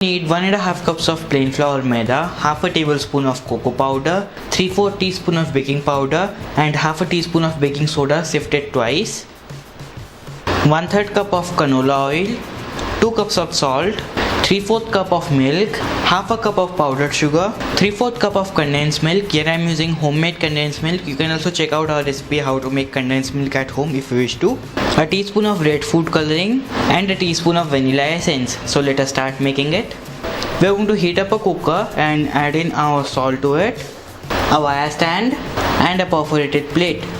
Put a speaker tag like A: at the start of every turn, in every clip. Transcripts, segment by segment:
A: Need 1.5 cups of plain flour maida, half a tablespoon of cocoa powder, 3/4 teaspoon of baking powder and half a teaspoon of baking soda sifted twice, 1/3 cup of canola oil, 2 cups of salt, 3/4 cup of milk, half a cup of powdered sugar, 3/4 cup of condensed milk. Here I am using homemade condensed milk. You can also check out our recipe how to make condensed milk at home if you wish to. A teaspoon of red food coloring and a teaspoon of vanilla essence. So let us start making it. We are going to heat up a cooker and add in our salt to it, a wire stand and a perforated plate.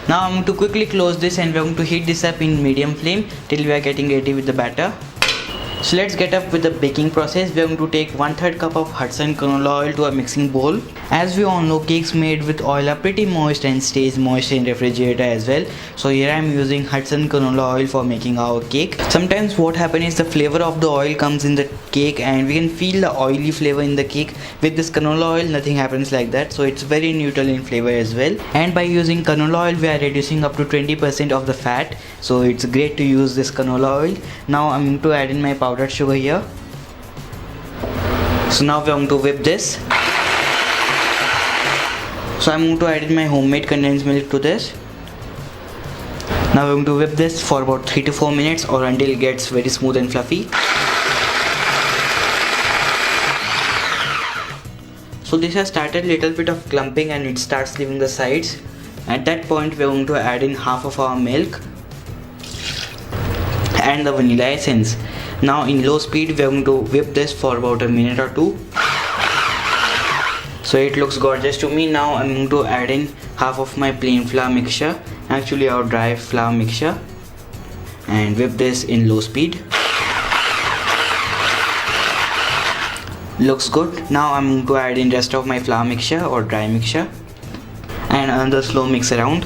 A: Now I'm going to quickly close this and we are going to heat this up in medium flame till we are getting ready with the batter. So let's get up with the baking process. We are going to take 1/3 cup of Hudson canola oil to a mixing bowl. As we all know, cakes made with oil are pretty moist and stays moist in refrigerator as well. So here I am using Hudson canola oil for making our cake. Sometimes what happens is the flavor of the oil comes in the cake and we can feel the oily flavor in the cake. With this canola oil nothing happens like that, so it's very neutral in flavor as well. And by using canola oil we are reducing up to 20% of the fat, so it's great to use this canola oil. Now I'm going to add in my powdered sugar here. So now we're going to whip this. So I'm going to add in my homemade condensed milk to this. Now we're going to whip this for about 3 to 4 minutes or until it gets very smooth and fluffy. So this has started little bit of clumping and it starts leaving the sides. At that point we're going to add in half of our milk and the vanilla essence. Now in low speed we are going to whip this for about a minute or two. So it looks gorgeous to me. Now I'm going to add in half of my plain flour mixture, actually our dry flour mixture, and whip this in low speed. Looks good. Now I'm going to add in rest of my flour mixture or dry mixture and another slow mix around.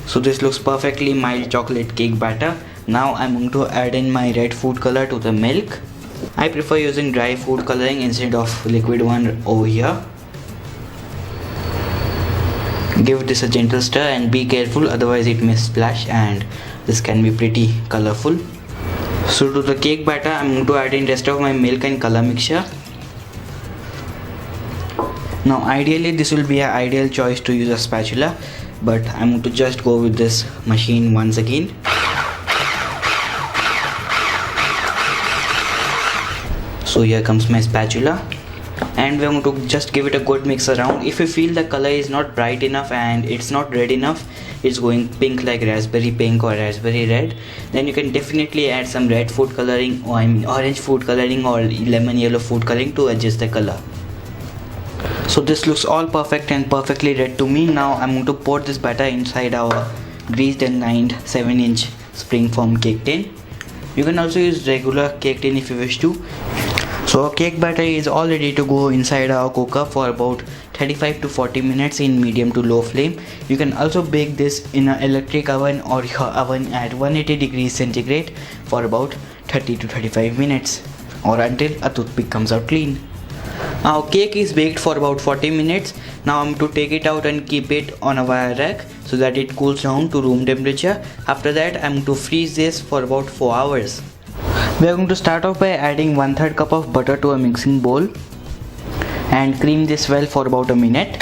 A: So this looks perfectly mild chocolate cake batter. Now I'm going to add in my red food color to the milk. I prefer using dry food coloring instead of liquid one over here. Give this a gentle stir and be careful, otherwise it may splash and this can be pretty colorful. So to the cake batter I'm going to add in rest of my milk and color mixture. Now ideally this will be an ideal choice to use a spatula, but I'm going to just go with this machine once again. So here comes my spatula and we're going to just give it a good mix around. If you feel the color is not bright enough and it's not red enough, it's going pink like raspberry pink or raspberry red, then you can definitely add some red food coloring or orange food coloring or lemon yellow food coloring to adjust the color. So this looks all perfect and perfectly red to me. Now I'm going to pour this batter inside our greased and lined 7-inch springform cake tin. You can also use regular cake tin if you wish to. So our cake batter is all ready to go inside our cooker for about 35 to 40 minutes in medium to low flame. You can also bake this in an electric oven or your oven at 180 degrees centigrade for about 30 to 35 minutes or until a toothpick comes out clean. Our cake is baked for about 40 minutes. Now I'm going to take it out and keep it on a wire rack so that it cools down to room temperature. After that I'm going to freeze this for about 4 hours. We are going to start off by adding 1/3 cup of butter to a mixing bowl and cream this well for about a minute.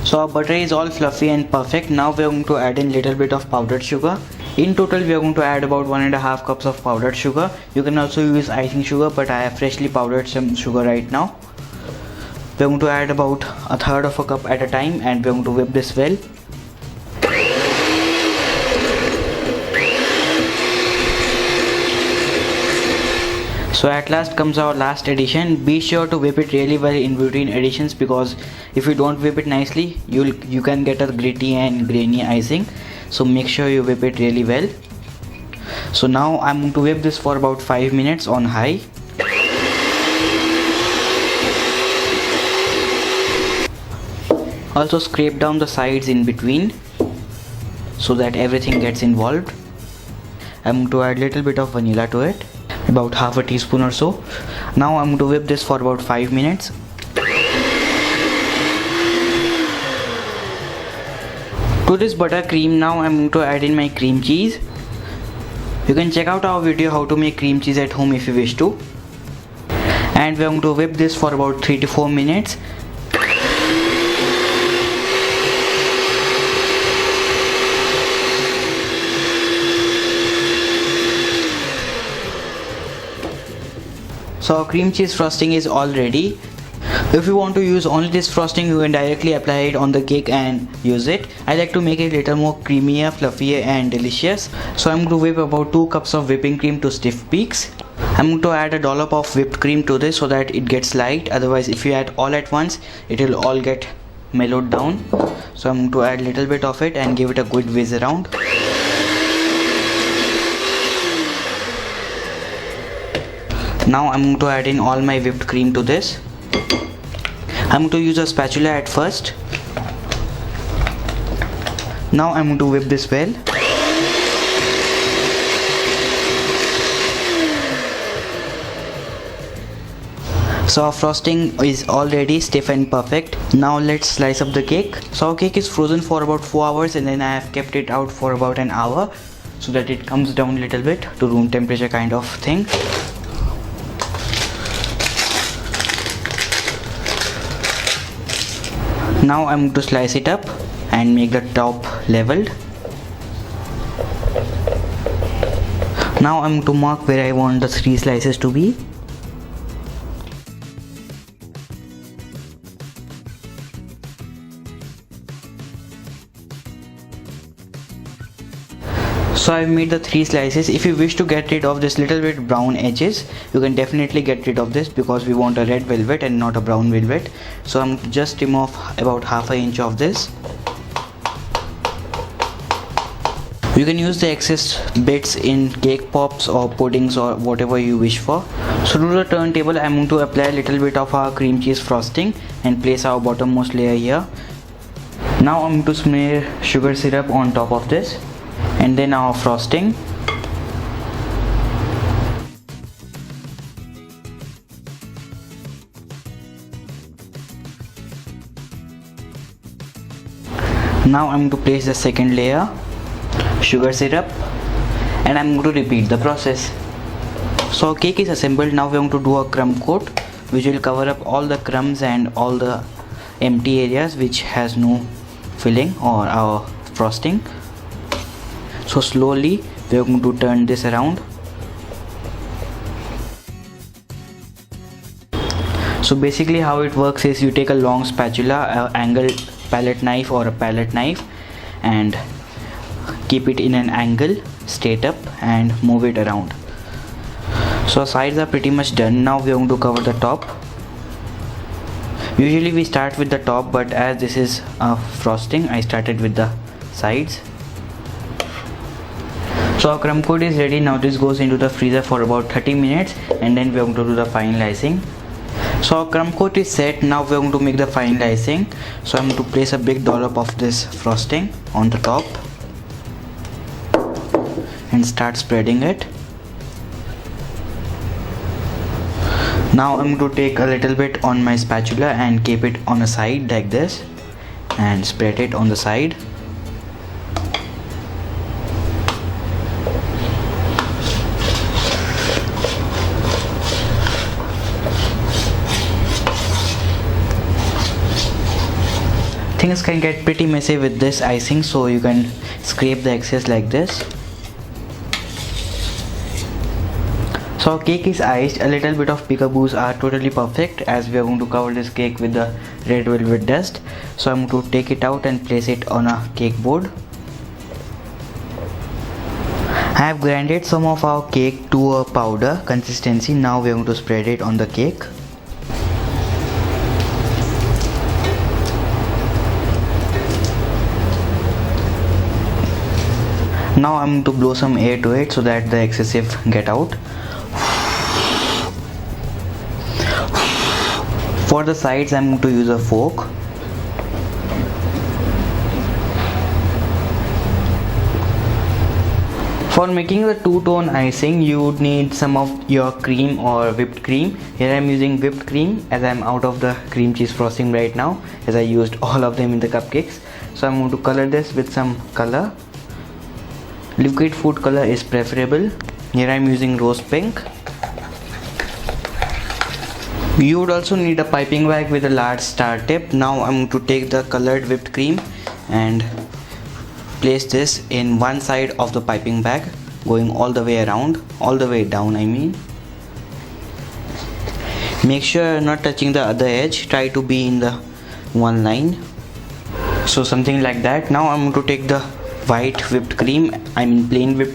A: So our butter is all fluffy and perfect. Now we are going to add in little bit of powdered sugar. In total we are going to add about 1.5 cups of powdered sugar. You can also use icing sugar, but I have freshly powdered some sugar right now. We are going to add about 1/3 of a cup at a time and we are going to whip this well. So at last comes our last addition. Be sure to whip it really well in between additions, because if you don't whip it nicely you can get a gritty and grainy icing. So make sure you whip it really well. So now I'm going to whip this for about 5 minutes on high. Also scrape down the sides in between so that everything gets involved. I'm going to add little bit of vanilla to it, about half a teaspoon or so. Now I'm going to whip this for about 5 minutes. To this buttercream, now I'm going to add in my cream cheese. You can check out our video how to make cream cheese at home if you wish to. And we're going to whip this for about 3 to 4 minutes. So our cream cheese frosting is all ready. If you want to use only this frosting, you can directly apply it on the cake and use it. I like to make it a little more creamier, fluffier and delicious. So I'm going to whip about 2 cups of whipping cream to stiff peaks. I'm going to add a dollop of whipped cream to this so that it gets light. Otherwise, if you add all at once, it will all get mellowed down. So I'm going to add a little bit of it and give it a good whiz around. Now I'm going to add in all my whipped cream to this. I'm going to use a spatula at first. Now I'm going to whip this well. So our frosting is already stiff and perfect. Now let's slice up the cake. So our cake is frozen for about 4 hours and then I have kept it out for about an hour so that it comes down a little bit to room temperature kind of thing. Now I'm going to slice it up and make the top leveled. Now I'm going to mark where I want the 3 slices to be. So I've made the 3 slices. If you wish to get rid of this little bit brown edges, you can definitely get rid of this because we want a red velvet and not a brown velvet. So I'm just trim off about ½ inch of this. You can use the excess bits in cake pops or puddings or whatever you wish for. So to the turntable, I'm going to apply a little bit of our cream cheese frosting and place our bottommost layer here. Now I'm going to smear sugar syrup on top of this. And then our frosting. Now I'm going to place the second layer, sugar syrup, and I'm going to repeat the process. So our cake is assembled. Now we're going to do a crumb coat, which will cover up all the crumbs and all the empty areas which has no filling or our frosting. So slowly we are going to turn this around. So basically how it works is you take a long spatula, an angled palette knife or a palette knife, and keep it in an angle straight up and move it around. So sides are pretty much done. Now we are going to cover the top. Usually we start with the top, but as this is frosting, I started with the sides. So our crumb coat is ready. Now this goes into the freezer for about 30 minutes and then we are going to do the final icing. So our crumb coat is set. Now we are going to make the final icing. So I'm going to place a big dollop of this frosting on the top and start spreading it. Now I'm going to take a little bit on my spatula and keep it on a side like this and spread it on the side. Things can get pretty messy with this icing, so you can scrape the excess like this. So our cake is iced. A little bit of peekaboos are totally perfect as we are going to cover this cake with the red velvet dust. So I'm going to take it out and place it on a cake board. I have grinded some of our cake to a powder consistency. Now we are going to spread it on the cake. Now I'm going to blow some air to it so that the excessive get out. For the sides I'm going to use a fork. For making the two-tone icing, you would need some of your cream or whipped cream. Here I'm using whipped cream as I'm out of the cream cheese frosting right now, as I used all of them in the cupcakes. So I'm going to color this with some color. Liquid food color is preferable. Here I'm using rose pink. You would also need a piping bag with a large star tip. Now I'm going to take the colored whipped cream and place this in one side of the piping bag, going all the way around, all the way down I mean. Make sure you're not touching the other edge, try to be in the one line. So something like that. Now I'm going to take the white whipped cream, I mean plain whipped